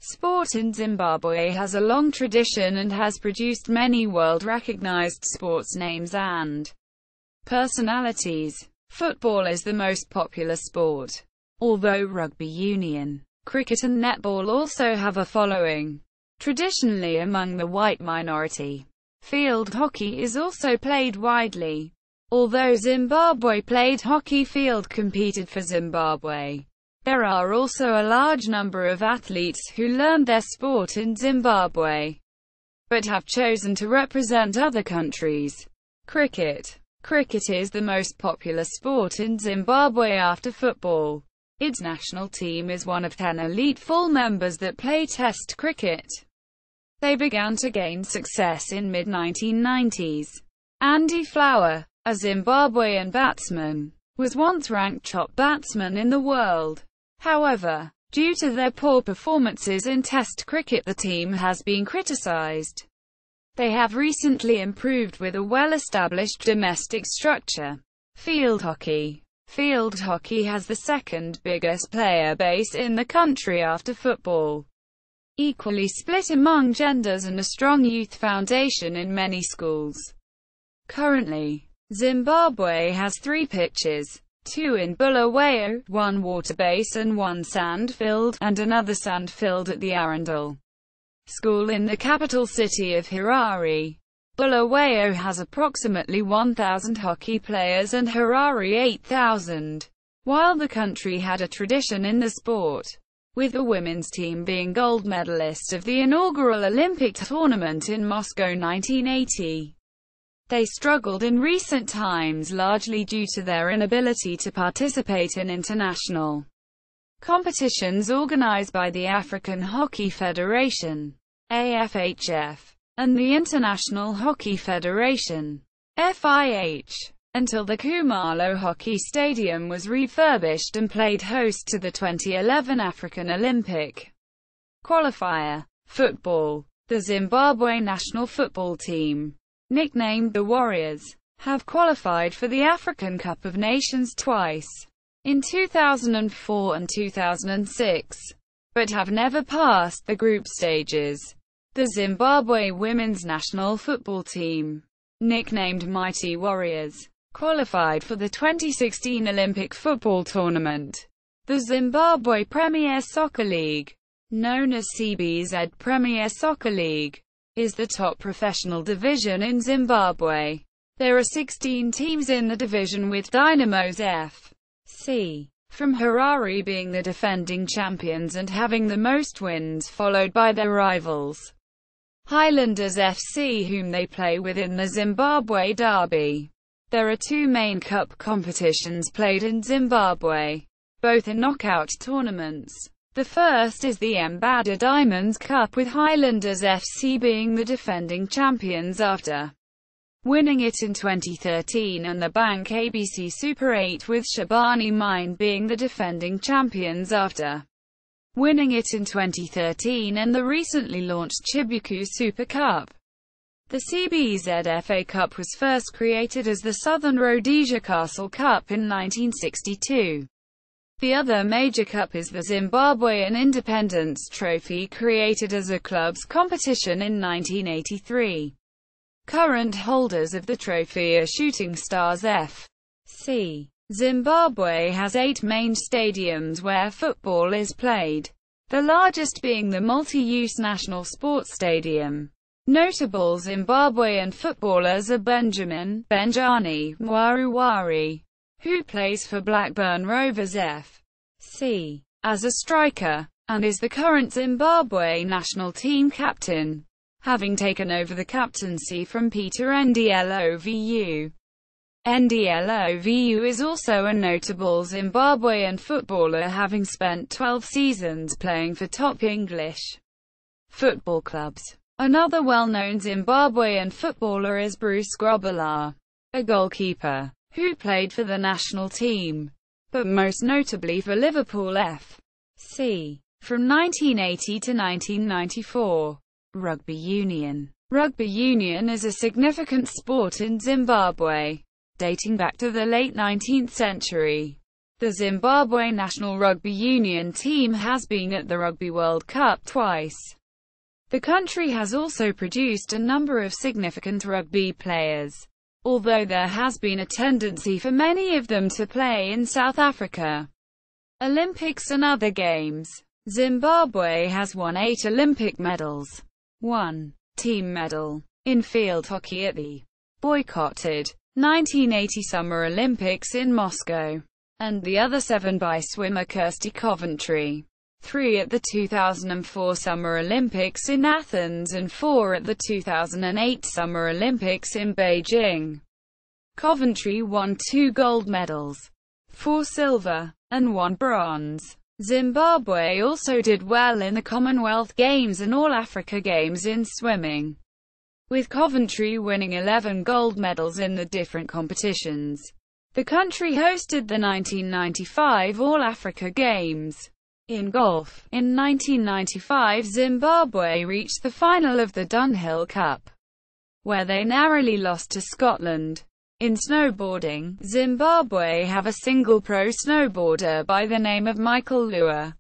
Sport in Zimbabwe has a long tradition and has produced many world-recognized sports names and personalities. Football is the most popular sport, although rugby union, cricket and netball also have a following. Traditionally among the white minority, field hockey is also played widely. Although Zimbabwe played hockey, field competed for Zimbabwe. There are also a large number of athletes who learned their sport in Zimbabwe, but have chosen to represent other countries. Cricket. Cricket is the most popular sport in Zimbabwe after football. Its national team is one of 10 elite full members that play Test cricket. They began to gain success in mid-1990s. Andy Flower, a Zimbabwean batsman, was once ranked top batsman in the world. However, due to their poor performances in Test cricket, the team has been criticized. They have recently improved with a well-established domestic structure. Field hockey. Field hockey has the second biggest player base in the country after football, equally split among genders, and a strong youth foundation in many schools. Currently, Zimbabwe has 3 pitches, 2 in Bulawayo, 1 water-based and 1 sand-filled, and another sand-filled at the Arundel School in the capital city of Harare. Bulawayo has approximately 1,000 hockey players and Harare 8,000. While the country had a tradition in the sport, with the women's team being gold medalist of the inaugural Olympic tournament in Moscow 1980. They struggled in recent times largely due to their inability to participate in international competitions organized by the African Hockey Federation, AFHF, and the International Hockey Federation, FIH, until the Khumalo Hockey Stadium was refurbished and played host to the 2011 African Olympic qualifier. Football. The Zimbabwe national football team, nicknamed the Warriors, have qualified for the African Cup of Nations twice, in 2004 and 2006, but have never passed the group stages. The Zimbabwe women's national football team, nicknamed Mighty Warriors, qualified for the 2016 Olympic football tournament. The Zimbabwe Premier Soccer League, known as CBZ Premier Soccer League, is the top professional division in Zimbabwe. There are 16 teams in the division, with Dynamos FC from Harare being the defending champions and having the most wins, followed by their rivals Highlanders FC, whom they play within the Zimbabwe Derby. There are 2 main cup competitions played in Zimbabwe, both in knockout tournaments. The first is the Mbada Diamonds Cup, with Highlanders FC being the defending champions after winning it in 2013, and the Bank ABC Super 8, with Shabani Mine being the defending champions after winning it in 2013, and the recently launched Chibuku Super Cup. The CBZ FA Cup was first created as the Southern Rhodesia Castle Cup in 1962. The other major cup is the Zimbabwean Independence Trophy, created as a club's competition in 1983. Current holders of the trophy are Shooting Stars FC. Zimbabwe has 8 main stadiums where football is played, the largest being the multi-use National Sports Stadium. Notable Zimbabwean footballers are Benjamin "Benjani" Mwaruwari, who plays for Blackburn Rovers FC as a striker, and is the current Zimbabwe national team captain, having taken over the captaincy from Peter Ndlovu. Ndlovu is also a notable Zimbabwean footballer, having spent 12 seasons playing for top English football clubs. Another well-known Zimbabwean footballer is Bruce Grobbelaar, a goalkeeper, who played for the national team, but most notably for Liverpool FC, from 1980 to 1994. Rugby union. Rugby union is a significant sport in Zimbabwe, dating back to the late 19th century. The Zimbabwe national rugby union team has been at the Rugby World Cup twice. The country has also produced a number of significant rugby players, although there has been a tendency for many of them to play in South Africa, Olympics and other games. Zimbabwe has won 8 Olympic medals, 1 team medal in field hockey at the boycotted 1980 Summer Olympics in Moscow, and the other 7 by swimmer Kirsty Coventry, 3 at the 2004 Summer Olympics in Athens and 4 at the 2008 Summer Olympics in Beijing. Coventry won 2 gold medals, 4 silver, and 1 bronze. Zimbabwe also did well in the Commonwealth Games and All-Africa Games in swimming, with Coventry winning 11 gold medals in the different competitions. The country hosted the 1995 All-Africa Games. In golf, in 1995 Zimbabwe reached the final of the Dunhill Cup, where they narrowly lost to Scotland. In snowboarding, Zimbabwe have a single pro snowboarder by the name of Michael Lua.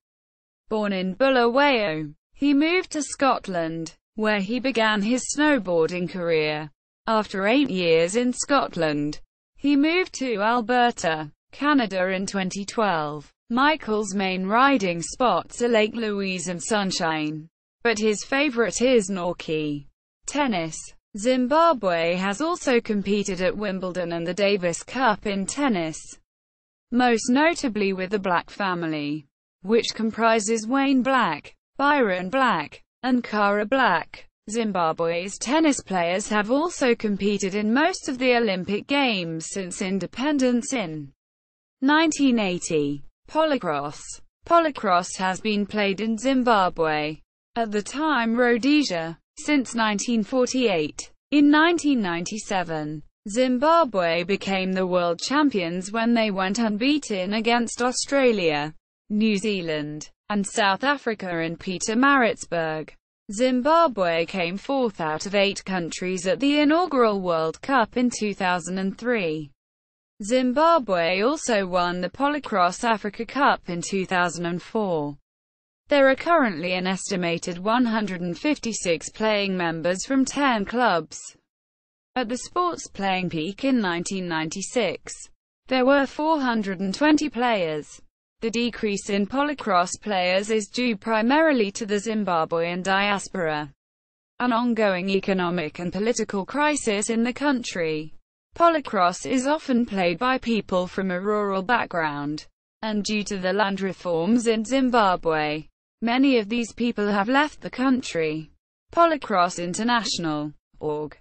Born in Bulawayo, he moved to Scotland, where he began his snowboarding career. After 8 years in Scotland, he moved to Alberta, Canada in 2012. Michael's main riding spots are Lake Louise and Sunshine, but his favorite is Norquay. Tennis. Zimbabwe has also competed at Wimbledon and the Davis Cup in tennis, most notably with the Black family, which comprises Wayne Black, Byron Black, and Cara Black. Zimbabwe's tennis players have also competed in most of the Olympic Games since independence in 1980. Polocrosse. Polocrosse has been played in Zimbabwe, at the time Rhodesia, since 1948. In 1997, Zimbabwe became the world champions when they went unbeaten against Australia, New Zealand, and South Africa in Pietermaritzburg. Zimbabwe came 4th out of 8 countries at the inaugural World Cup in 2003. Zimbabwe also won the Polocrosse Africa Cup in 2004. There are currently an estimated 156 playing members from 10 clubs. At the sport's playing peak in 1996, there were 420 players. The decrease in polocrosse players is due primarily to the Zimbabwean diaspora, an ongoing economic and political crisis in the country. Polocrosse is often played by people from a rural background, and due to the land reforms in Zimbabwe, many of these people have left the country. Polocrosse International, org.